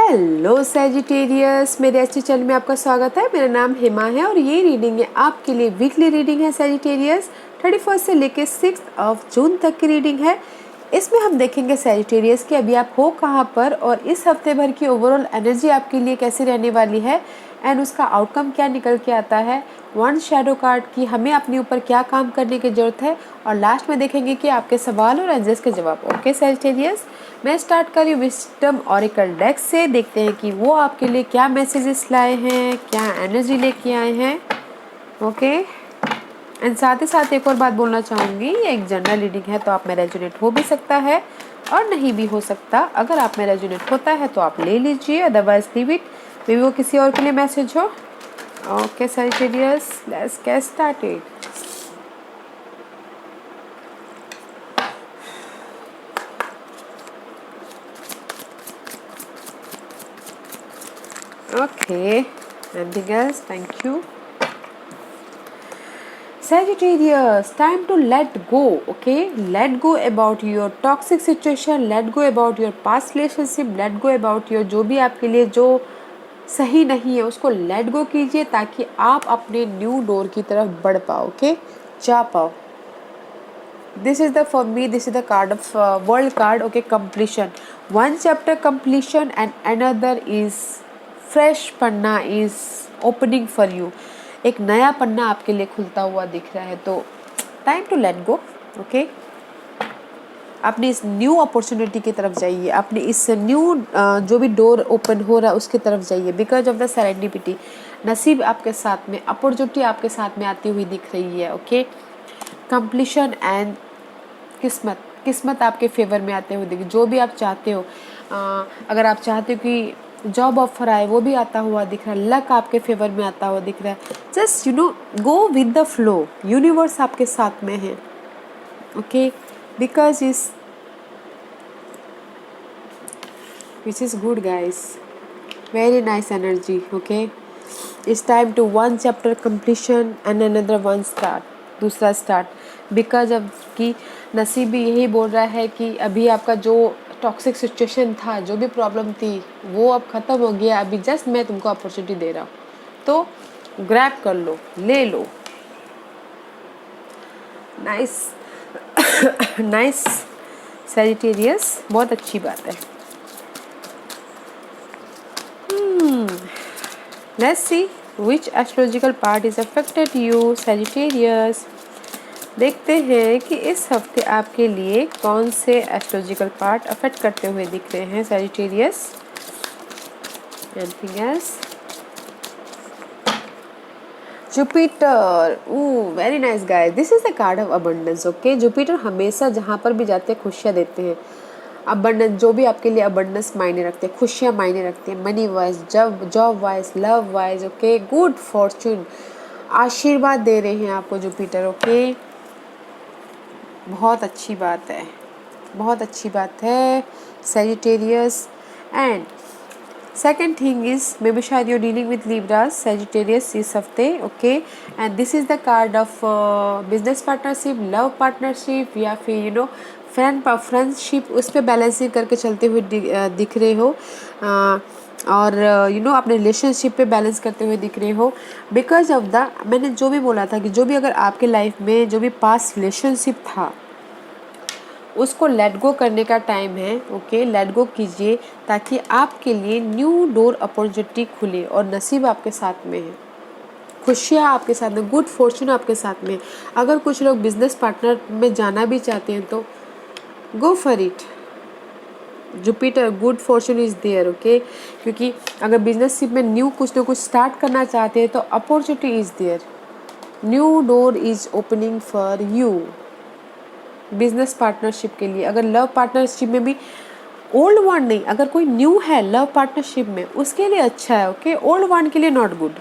Hello Sagittarius, मेरे अच्छे channel में आपका स्वागत है। मेरा नाम हेमा है और ये रीडिंग है आपके लिए वीकली रीडिंग है सैजिटेरियस। 31 से लेके 6 जून तक की रीडिंग है। इसमें हम देखेंगे सैजिटेरियस कि अभी आप हो कहाँ पर और इस हफ्ते भर की ओवरऑल एनर्जी आपके लिए कैसी रहने वाली है एंड उसका आउटकम क्या निकल के आता है। वन शैडो कार्ड की हमें अपने ऊपर क्या काम करने की ज़रूरत है और लास्ट में देखेंगे कि आपके सवाल और एंजल्स के जवाब। ओके सैजिटेरियस, मैं स्टार्ट कर रही हूँ विजडम ऑरेकल डेक से। देखते हैं कि वो आपके लिए क्या मैसेजेस लाए हैं, क्या एनर्जी लेके आए हैं। ओके एंड साथ ही साथ एक और बात बोलना चाहूँगी, ये एक जनरल रीडिंग है तो आप में रेजोनेट हो भी सकता है और नहीं भी हो सकता। अगर आप में रेजोनेट होता है तो आप ले लीजिए, otherwise leave it, may be वो किसी और के लिए मैसेज हो। Okay Sagittarius, let's get started. Okay, anything else? Thank you. Sagittarius, time to let go. Okay, let go about your toxic situation, let go about your past relationship, let go about your जो भी आपके लिए जो सही नहीं है उसको let go कीजिए ताकि आप अपने न्यू डोर की तरफ बढ़ पाओ। ओके, जा पाओ। This is the for me. This is the card of world card. Okay, completion. One chapter completion and another is fresh Panna is opening for you. एक नया पन्ना आपके लिए खुलता हुआ दिख रहा है, तो time to let go. Okay, अपनी इस न्यू अपॉर्चुनिटी की तरफ जाइए, अपनी इस न्यू जो भी डोर ओपन हो रहा है उसकी तरफ जाइए। बिकॉज ऑफ द सेरेंडिपिटी, नसीब आपके साथ में, अपॉर्चुनिटी आपके साथ में आती हुई दिख रही है। ओके, कंप्लीशन एंड किस्मत आपके फेवर में आते हुए देखिए। जो भी आप चाहते हो, अगर आप चाहते हो कि जॉब ऑफर आए वो भी आता हुआ दिख रहा है, लक आपके फेवर में आता हुआ दिख रहा है। Just go with the flow, universe आपके साथ में है। Okay, because is which is good guys, very nice energy. Okay, it's time to one chapter completion and another one start, दूसरा स्टार्ट। बिकॉज अब की नसीब भी यही बोल रहा है कि अभी आपका जो टॉक्सिक सिचुएशन था, जो भी प्रॉब्लम थी, वो अब ख़त्म हो गया। अभी जस्ट मैं तुमको अपॉर्चुनिटी दे रहा हूँ, तो ग्रैब कर लो, ले लो। नाइस नाइस सैजिटेरियस, बहुत अच्छी बात है। Let's see which astrological part is affected you, Sagittarius. देखते हैं कि इस हफ्ते आपके लिए कौन से एस्ट्रोलॉजिकल पार्ट अफेक्ट करते हुए दिख रहे हैं Sagittarius. Anything else? Jupiter. Ooh, very nice guys. This is the card of abundance. Okay, Jupiter हमेशा जहाँ पर भी जाते हैं खुशियाँ देते हैं। अबंडेंस, जो भी आपके लिए अबंडेंस मायने रखते हैं, खुशियाँ मायने रखते हैं, money wise, job wise, love wise. Okay, good Fortune, आशीर्वाद दे रहे हैं आपको जुपिटर। ओके, बहुत अच्छी बात है, बहुत अच्छी बात है Sagittarius. And second thing is may be शायद you dealing with Libras Sagittarius इस हफ्ते। Okay, and this is the card of business partnership, love partnership, या फिर फ्रेंडशिप, उस पर बैलेंसिंग करके चलते हुए दिख रहे हो। और अपने रिलेशनशिप पे बैलेंस करते हुए दिख रहे हो। बिकॉज ऑफ द, मैंने जो भी बोला था कि जो भी अगर आपके लाइफ में जो भी पास्ट रिलेशनशिप था उसको लेट गो करने का टाइम है। ओके, लेट गो कीजिए ताकि आपके लिए न्यू डोर अपॉर्चुनिटी खुले और नसीब आपके साथ में है, खुशियाँ आपके साथ में, गुड फॉर्चून आपके साथ में। अगर कुछ लोग बिजनेस पार्टनर में जाना भी चाहते हैं तो go for it. Jupiter, good fortune is there. Okay, क्योंकि अगर बिजनेसशिप में न्यू कुछ ना कुछ स्टार्ट करना चाहते हैं तो opportunity is there, new door is opening for you business partnership के लिए। अगर लव पार्टनरशिप में भी ओल्ड वन नहीं, अगर कोई न्यू है लव पार्टनरशिप में उसके लिए अच्छा है। ओके, ओल्ड वन के लिए नॉट गुड।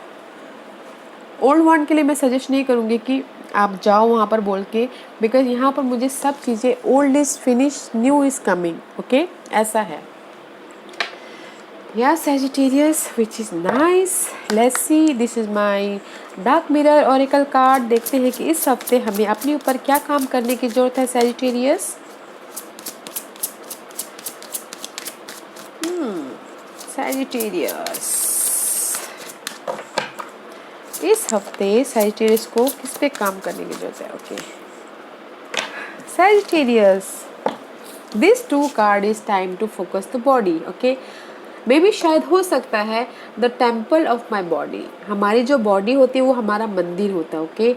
ओल्ड वन के लिए मैं सजेस्ट नहीं करूँगी कि आप जाओ वहाँ पर बोल के, बिकॉज यहाँ पर मुझे सब चीज़ें old is finish, new is coming. Okay, ऐसा है। या Sagittarius, which is nice. Let's see, this is my dark mirror oracle card. देखते हैं कि इस हफ्ते हमें अपने ऊपर क्या काम करने की ज़रूरत है Sagittarius. सैजिटेरियस, इस हफ्ते सैजिटेरियस को किस पे काम करने की जरूरत है? Okay Sagittarius, this 2 card is time to focus the body. Okay may भी शायद हो सकता है the temple of my body, हमारी जो बॉडी होती है वो हमारा मंदिर होता है। ओके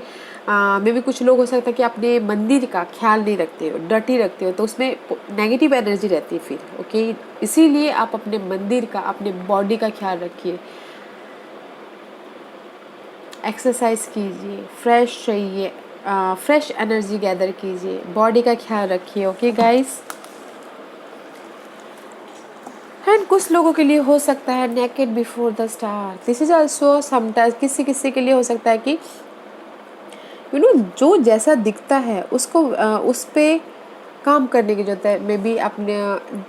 मे भी कुछ लोग हो सकता है कि अपने मंदिर का ख्याल नहीं रखते हो, डर्टी रखते हो, तो उसमें नेगेटिव एनर्जी रहती है फिर। ओके इसीलिए आप अपने मंदिर का, अपने बॉडी का ख्याल रखिए, एक्सरसाइज कीजिए, फ्रेश रहिए, फ्रेश एनर्जी गैदर कीजिए, बॉडी का ख्याल रखिए। ओके गाइस, एंड कुछ लोगों के लिए हो सकता है naked before the star, this is also sometimes, किसी किसी के लिए हो सकता है कि जो जैसा दिखता है उसको उस पे काम करने की जरूरत है। मे बी अपने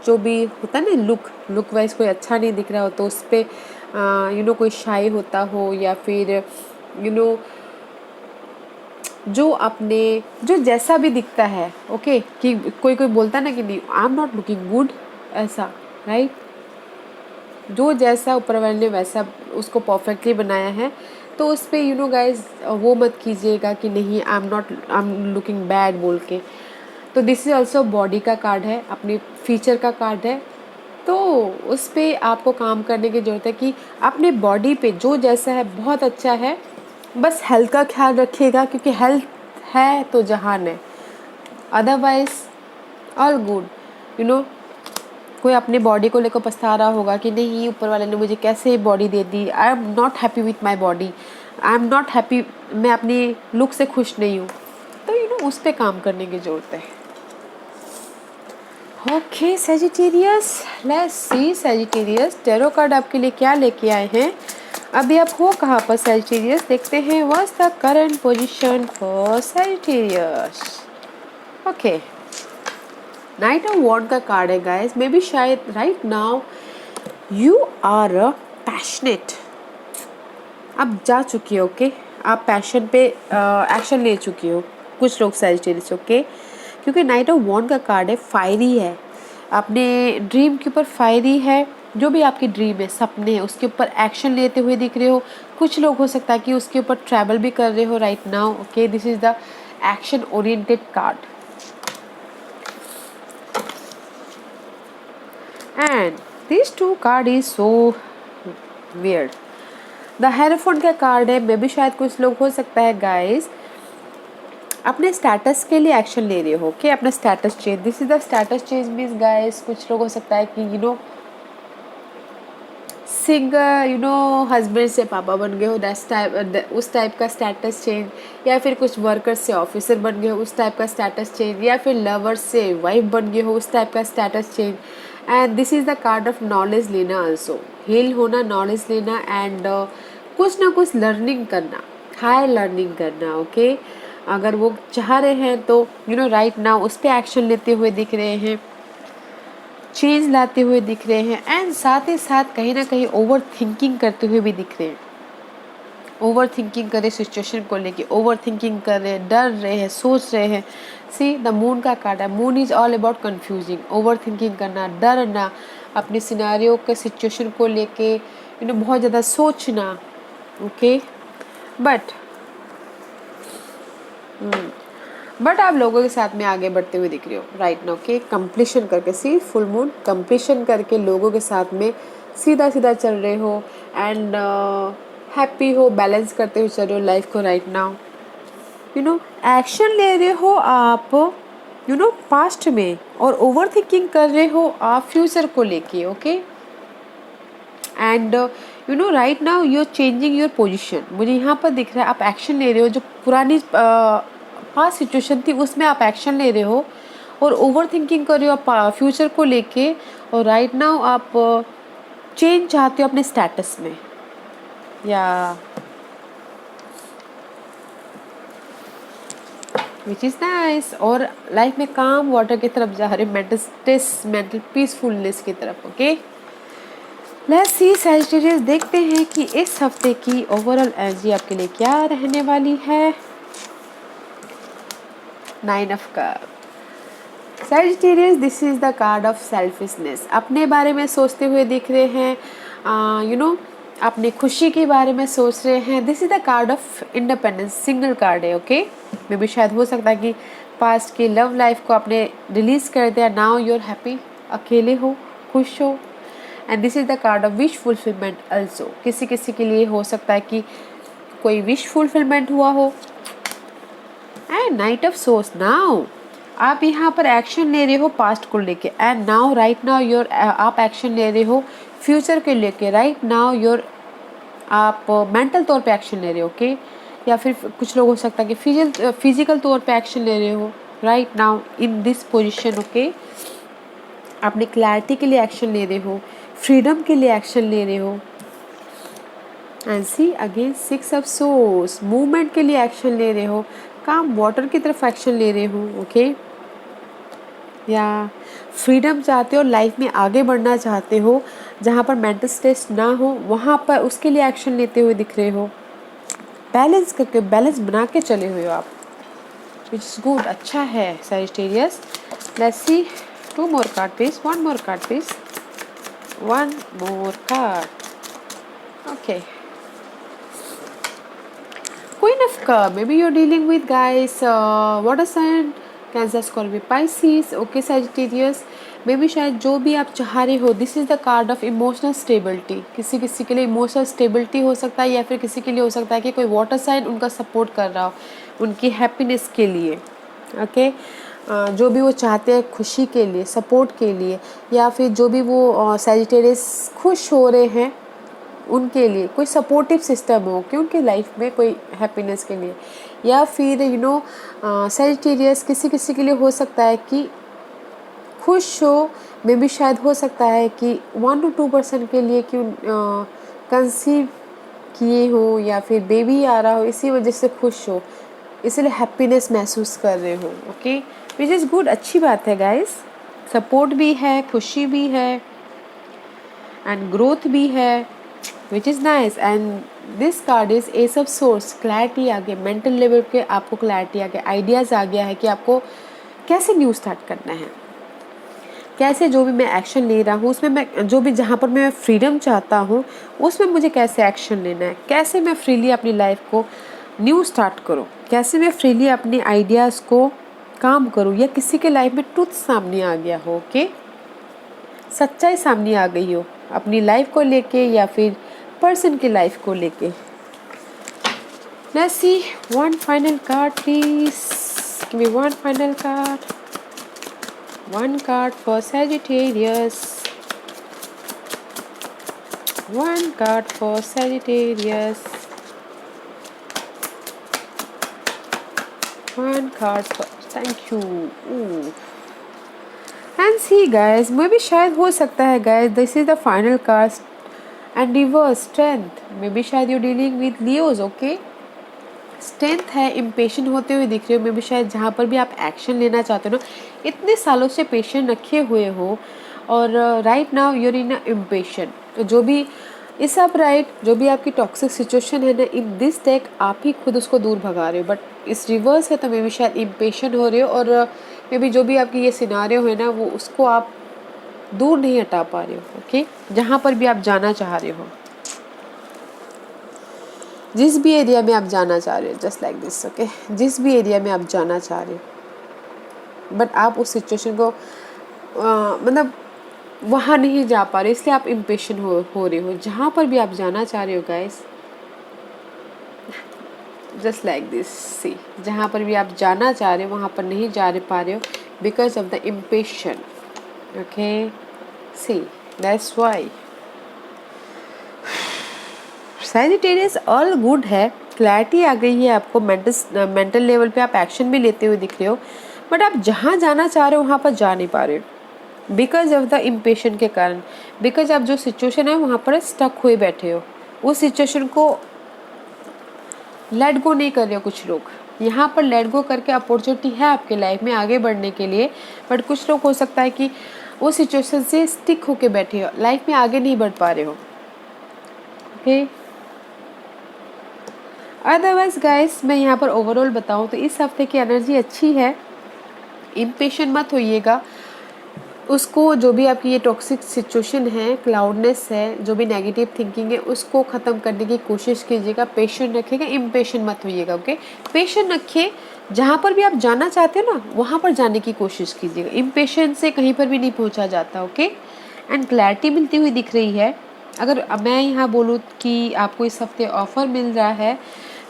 जो भी होता है ना, लुक वाइज कोई अच्छा नहीं दिख रहा हो तो उस पे कोई शाई होता हो, या फिर जो जैसा भी दिखता है। ओके कि कोई बोलता है ना कि नहीं I am not looking good, ऐसा राइट, जो जैसा ऊपर वाले ने वैसा उसको परफेक्टली बनाया है, तो उस पर गाइज वो मत कीजिएगा कि नहीं आई एम लुकिंग बैड बोल के। तो दिस इज ऑल्सो बॉडी का कार्ड है, अपने फीचर का कार्ड है, तो उस पर आपको काम करने की ज़रूरत है कि अपने बॉडी पे जो जैसा है बहुत अच्छा है, बस हेल्थ का ख्याल रखिएगा, क्योंकि हेल्थ है तो जहान है, अदरवाइज ऑल गुड। कोई अपने बॉडी को लेकर पछता रहा होगा कि नहीं ऊपर वाले ने मुझे कैसे body they the, I am not happy with my body, I am not happy, मैं अपनी लुक से खुश नहीं हूँ, तो उस पर काम करने की ज़रूरत है। Okay Sagittarius, let's see Sagittarius tarot card आपके लिए क्या लेके आए हैं। अभी आप हो कहाँ पर सैजिटेरियस, देखते हैं what's the current position for Sagittarius. Okay knight of wand का कार्ड है गाइस, मे बी शायद right now you are passionate, आप जा चुकी हो। ओके आप पैशन पे एक्शन ले चुकी हो, कुछ लोग सैजिटेरियस। ओके क्योंकि नाइट ऑफ वॉन्ड का कार्ड है, फायरी है, अपने ड्रीम के ऊपर फायरी है, जो भी आपकी ड्रीम है, सपने हैं, उसके ऊपर एक्शन लेते हुए दिख रहे हो। कुछ लोग हो सकता है कि उसके ऊपर ट्रैवल भी कर रहे हो right now. Okay this is the action oriented card, and this 2 card is so weird. The hierophant का कार्ड है, मे भी शायद कुछ लोग हो सकता है गाइस अपने स्टेटस के लिए एक्शन ले रहे हो। कि अपना status change, this is the status change means guys कुछ लोग हो सकता है कि सिंगर हस्बैंड से पापा बन गए हो, उस टाइप का स्टेटस चेंज, या फिर कुछ वर्कर से ऑफिसर बन गए हो, उस टाइप का स्टेटस चेंज, या फिर लवर से वाइफ बन गए हो, उस टाइप का status change. And this is the card of knowledge लेना, आल्सो हील होना, नॉलेज लेना, एंड कुछ ना कुछ लर्निंग करना, हाई लर्निंग करना। ओके अगर वो चाह रहे हैं तो राइट नाउ उस पर एक्शन लेते हुए दिख रहे हैं, चेंज लाते हुए दिख रहे हैं, एंड साथ ही साथ कहीं ना कहीं ओवर थिंकिंग करते हुए भी दिख रहे हैं। ओवर थिंकिंग कर रहे सिचुएशन को लेके, ओवर थिंकिंग कर रहे हैं, डर रहे हैं, सोच रहे हैं। सी द मून का कार्ड है, moon is all about confusing, over thinking करना, डरना, अपने सिनेरियो के सिचुएशन को लेके बहुत ज़्यादा सोचना। ओके बट आप लोगों के साथ में आगे बढ़ते हुए दिख रहे हो राइट नाउ। के कंप्लीशन करके, सी फुल मून कंप्लीशन करके लोगों के साथ में सीधा सीधा चल रहे हो, एंड हैप्पी हो, बैलेंस करते हुए चल रहे हो लाइफ को राइट नाउ। एक्शन ले रहे हो आप पास्ट में, और ओवर थिंकिंग कर रहे हो आप फ्यूचर को लेके। Okay and right now you are changing your position, मुझे यहाँ पर दिख रहा है आप एक्शन ले रहे हो, जो पुरानी पास्ट सिचुएशन थी उसमें आप एक्शन ले रहे हो, और ओवर थिंकिंग कर रहे हो आप फ्यूचर को लेके, और राइट नाउ आप चेंज चाहते हो अपने स्टेटस में, या विच इज़ नाइस। और लाइफ में काम वाटर की तरफ जा रहे, मेंटल स्ट्रेस, मेंटल पीसफुलनेस की तरफ। ओके लेट्स सी सैजिटेरियस, देखते हैं कि इस हफ्ते की ओवरऑल एनर्जी आपके लिए क्या रहने वाली है। 9 of cup, Sagittarius, this is the card of selfishness. अपने बारे में सोचते हुए दिख रहे हैं, अपनी खुशी के बारे में सोच रहे हैं. This is the card of independence, single card है. ओके, मे भी शायद हो सकता है कि पास्ट की लव लाइफ को आपने रिलीज कर दिया. नाउ यू आर हैप्पी, अकेले हो, खुश हो. And this is the card of wish fulfilment also. किसी किसी के लिए हो सकता है कि कोई विश फुलफिलमेंट हुआ हो. And night of source. Now आप यहाँ पर एक्शन ले रहे हो पास्ट को लेके. And now right now your आप एक्शन ले रहे हो फ्यूचर के लेके. राइट नाउ योर आप मेंटल तौर पे एक्शन ले रहे हो. ओके, या फिर कुछ लोग हो सकता है कि फिजिकल तौर पे एक्शन ले रहे हो right now in this position. Okay, अपने क्लैरिटी के लिए एक्शन ले रहे हो, फ्रीडम के लिए एक्शन ले रहे हो. And see again 6 of source, movement के लिए एक्शन ले रहे हो, काम वाटर की तरफ एक्शन ले रहे हो. ओके, या फ्रीडम चाहते हो, लाइफ में आगे बढ़ना चाहते हो, जहाँ पर मेंटल स्ट्रेस ना हो वहाँ पर उसके लिए एक्शन लेते हुए दिख रहे हो. बैलेंस करके, बैलेंस बना के चले हुए हो आप, विच इज़ गुड. अच्छा है Sagittarius. Let's see 2 more card please, 1 more card please, 1 more card. Okay, Queen of Cup. Maybe you're dealing with guys, water sign, Cancer, Scorpio, Pisces. Okay, Sagittarius. Maybe शायद जो भी आप चाह रहे हो, this is the card of emotional stability. किसी किसी के लिए इमोशनल स्टेबिलिटी हो सकता है, या फिर किसी के लिए हो सकता है कि कोई वाटर साइन उनका सपोर्ट कर रहा हो उनकी हैप्पीनेस के लिए. ओके, जो भी वो चाहते हैं खुशी के लिए, सपोर्ट के लिए, या फिर जो भी वो सैजिटेरियस खुश हो रहे हैं उनके लिए कोई सपोर्टिव सिस्टम हो कि उनके लाइफ में कोई हैप्पीनेस के लिए. या फिर सैजिटेरियस किसी किसी के लिए हो सकता है कि खुश हो. मे भी शायद हो सकता है कि 1 to 2% के लिए कि कंसीव किए हो, या फिर बेबी आ रहा हो, इसी वजह से खुश हो, इसलिए हैप्पीनेस महसूस कर रहे हो. Okay, which is good. अच्छी बात है गाइस. सपोर्ट भी है, खुशी भी है, एंड ग्रोथ भी है, which is nice. And this card is ace of swords. Clarity आ गया, मेंटल लेवल पे आपको क्लैरिटी आ गया, आइडियाज़ आ गया है कि आपको कैसे न्यू स्टार्ट करना है, कैसे जो भी मैं एक्शन ले रहा हूँ उसमें मैं जो भी जहाँ पर मैं फ्रीडम चाहता हूँ उसमें मुझे कैसे एक्शन लेना है, कैसे मैं फ्रीली अपनी लाइफ को न्यू स्टार्ट करूँ, कैसे मैं फ्रीली अपने आइडियाज़ को काम करूँ. या किसी के लाइफ में ट्रुथ सामने आ गया हो. ओके, सच्चाई सामने आ गई हो अपनी लाइफ को लेके या फिर पर्सन की लाइफ को लेके. Let's see 1 final card please. Give me 1 final card. 1 card for Sagittarius. 1 card for Sagittarius. 1 card for, thank you. Ooh. And see guys, मे भी शायद हो सकता है guys, this is the final card and reverse strength. मे भी शायद you're dealing with Leos. okay, strength है, impatient होते हुए दिख रहे हो. मे भी शायद जहाँ पर भी आप एक्शन लेना चाहते हो ना, इतने सालों से पेशेंट रखे हुए हो, और right now you're in impatient. तो जो भी इस आप राइट जो भी आपकी टॉक्सिक सिचुएशन है ना, इन दिस टेक आप ही खुद उसको दूर भगा रहे हो. बट इस रिवर्स है तो मे भी शायद इम्पेशेंट हो रहे हो, और मे भी जो भी आपकी ये सिनारियो है ना वो उसको आप दूर नहीं हटा पा रहे हो. ओके, जहाँ पर भी आप जाना चाह रहे हो, जिस भी एरिया में आप जाना चाह रहे हो, जस्ट लाइक दिस. ओके, जिस भी एरिया में आप जाना चाह रहे हो, बट आप उस सिचुएशन को मतलब वहाँ नहीं जा पा रहे, इसलिए आप इम्पेशेंट हो रहे हो. जहाँ पर भी आप जाना चाह रहे हो गाइस, जस्ट लाइक दिस. सी, जहाँ पर भी आप जाना चाह रहे हो वहाँ पर नहीं जा पा रहे हो because of the impatient. Okay, see that's why. Sagittarius all good है, क्लैरिटी आ गई है आपको, मेंटल लेवल पे आप एक्शन भी लेते हुए दिख रहे हो, बट आप जहाँ जाना चाह रहे हो वहाँ पर जा नहीं पा रहे हो बिकॉज ऑफ द इम्पेशेंट के कारण. बिकॉज आप जो सिचुएशन है वहाँ पर स्टक हुए बैठे हो, उस सिचुएशन को लेट गो नहीं कर रहे हो. कुछ लोग यहाँ पर लेट गो करके अपॉर्चुनिटी है आपके लाइफ में आगे बढ़ने के लिए, बट कुछ लोग हो सकता है कि वो सिचुएशन से स्टिक होके बैठे हो, लाइफ में आगे नहीं बढ़ पा रहे हो. ओके, अदरवाइज गाइस मैं यहाँ पर ओवरऑल बताऊँ तो इस हफ्ते की एनर्जी अच्छी है. इम्पेशेंट मत होइएगा। उसको जो भी आपकी ये टॉक्सिक सिचुएशन है, क्लाउडनेस है, जो भी नेगेटिव थिंकिंग है, उसको ख़त्म करने की कोशिश कीजिएगा। पेशेंट रखिएगा, इम्पेशेंट मत होइएगा। ओके, पेशेंट रखिए। जहाँ पर भी आप जाना चाहते हो ना, वहाँ पर जाने की कोशिश कीजिएगा। इम्पेशेंट से कहीं पर भी नहीं पहुँचा जाता। ओके, एंड क्लैरिटी मिलती हुई दिख रही है। अगर मैं यहाँ बोलूँ कि आपको इस हफ्ते ऑफ़र मिल रहा है,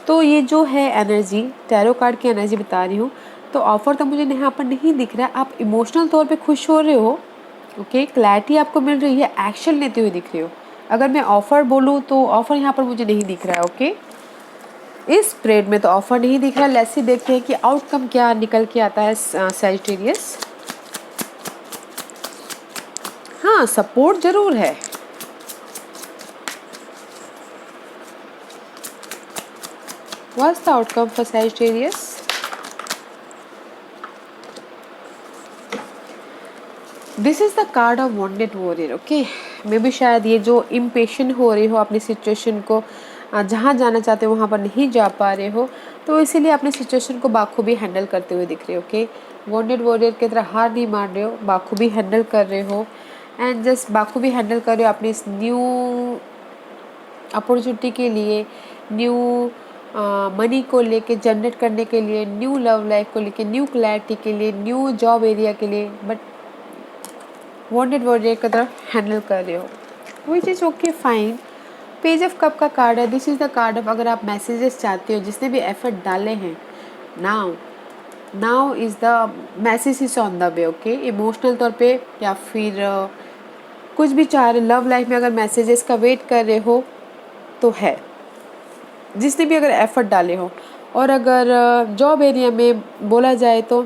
तो ये जो है एनर्जी, टैरो कार्ड की एनर्जी बता रही हूँ, तो ऑफ़र तो मुझे यहाँ पर नहीं दिख रहा है। आप इमोशनल तौर पे खुश हो रहे हो। ओके, क्लैरिटी आपको मिल रही है, एक्शन लेते हुए दिख रहे हो। अगर मैं ऑफ़र बोलूँ तो ऑफ़र यहाँ पर मुझे नहीं दिख रहा है। ओके, इस स्प्रेड में तो ऑफ़र नहीं दिख रहा। लेट्स सी देखते हैं कि आउटकम क्या निकल के आता है सैजिटेरियस। हाँ, सपोर्ट ज़रूर है। What's the outcome for Sagittarius? This is the card of wounded warrior. Okay, may be शायद ये जो इम्पेशेंट हो रही हो अपनी सिचुएशन को, जहाँ जाना चाहते हो वहाँ पर नहीं जा पा रहे हो, तो इसीलिए अपनी सिचुएशन को बाखूबी हैंडल करते हुए दिख रहे हो। ओके, वॉन्डेड वॉरियर की तरह हार नहीं मान रहे हो, बाखूबी हैंडल कर रहे हो। एंड जस्ट बाखूबी हैंडल कर रहे हो अपनी इस न्यू अपॉर्चुनिटी के लिए, न्यू मनी को लेके जनरेट करने के लिए, न्यू लव लाइफ को लेके, न्यू क्लैरिटी के लिए, न्यू जॉब एरिया के लिए, बट वॉन्टेड वॉरियर की तरफ हैंडल कर रहे हो, which is okay, fine. Page of cup का कार्ड है। This is the card of अगर आप मैसेजेस चाहते हो, जिसने भी एफर्ट डाले हैं, now is the message is on the way. Okay, emotional तौर पे या फिर कुछ भी चाह रहे, लव लाइफ में अगर मैसेजेस का वेट कर रहे हो तो है, जिसने भी अगर एफर्ट डाले हो। और अगर जॉब एरिया में बोला जाए तो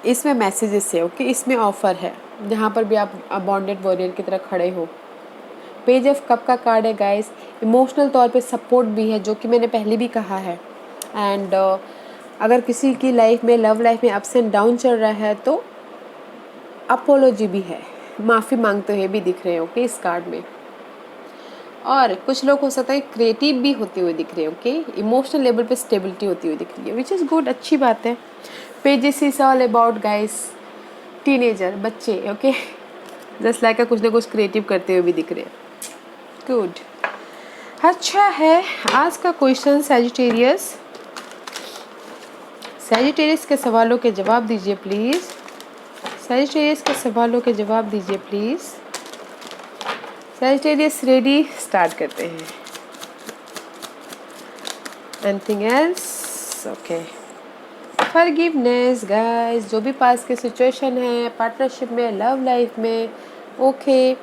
इसमें मैसेजेस है। ओके, इसमें ऑफ़र है, जहाँ पर भी आप बॉन्डेड वॉरियर की तरह खड़े हो। पेज ऑफ कप का कार्ड है गाइस। इमोशनल तौर पे सपोर्ट भी है, जो कि मैंने पहले भी कहा है। एंड अगर किसी की लाइफ में, लव लाइफ में अप्स एंड डाउन चल रहा है, तो अपोलॉजी भी है, माफ़ी मांगते हुए भी दिख रहे हो। ओके, इस कार्ड में। और कुछ लोग हो सकता है क्रिएटिव भी होते हुए दिख रहे हो। ओके, इमोशनल लेवल पे स्टेबिलिटी होती हुई दिख रही है, विच इज़ गुड, अच्छी बात है। Pages is all about guys teenager, बच्चे। ओके, जस्ट लाइक कुछ ना कुछ क्रिएटिव करते हुए भी दिख रहे हैं। गुड, अच्छा है। आज का क्वेश्चन सैजिटेरियस के सवालों के जवाब दीजिए प्लीज़। सैजिटेरियस के सवालों के जवाब दीजिए प्लीज़। सैजिटेरियस रेडी, स्टार्ट करते हैं। Anything else? Okay, forgiveness guys, जो भी पास के सिचुएशन है, पार्टनरशिप में, लव लाइफ में, ओके,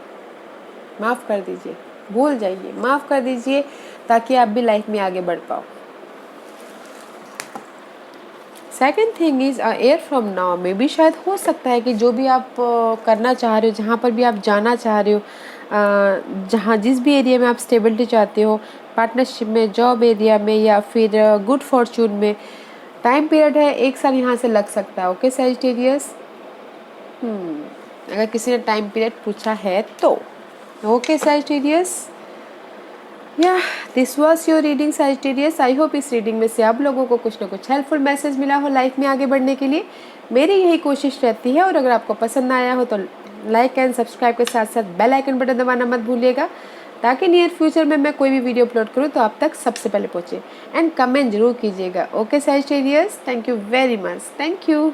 माफ़ कर दीजिए, भूल जाइए, माफ़ कर दीजिए, ताकि आप भी लाइफ में आगे बढ़ पाओ। Second thing is air from now. में भी शायद हो सकता है कि जो भी आप करना चाह रहे हो, जहाँ पर भी आप जाना चाह रहे हो, जहाँ जिस भी एरिया में आप स्टेबिलिटी चाहते हो, पार्टनरशिप में, जॉब एरिया में, या फिर गुड फॉर्चून में, टाइम पीरियड है 1 साल यहाँ से लग सकता है। ओके सैजिटेरियस, अगर किसी ने टाइम पीरियड पूछा है तो। ओके सैजिटेरियस, या this was your reading Sagittarius. I hope इस रीडिंग में से आप लोगों को कुछ ना कुछ हेल्पफुल मैसेज मिला हो लाइफ में आगे बढ़ने के लिए। मेरी यही कोशिश रहती है। और अगर आपको पसंद आया हो तो लाइक एंड सब्सक्राइब के साथ साथ बेल आइकन बटन दबाना मत भूलिएगा, ताकि नियर फ्यूचर में मैं कोई भी वीडियो अपलोड करूँ तो आप तक सबसे पहले पहुँचे। एंड कमेंट जरूर कीजिएगा। Okay Sagittarius, thank you very much, thank you.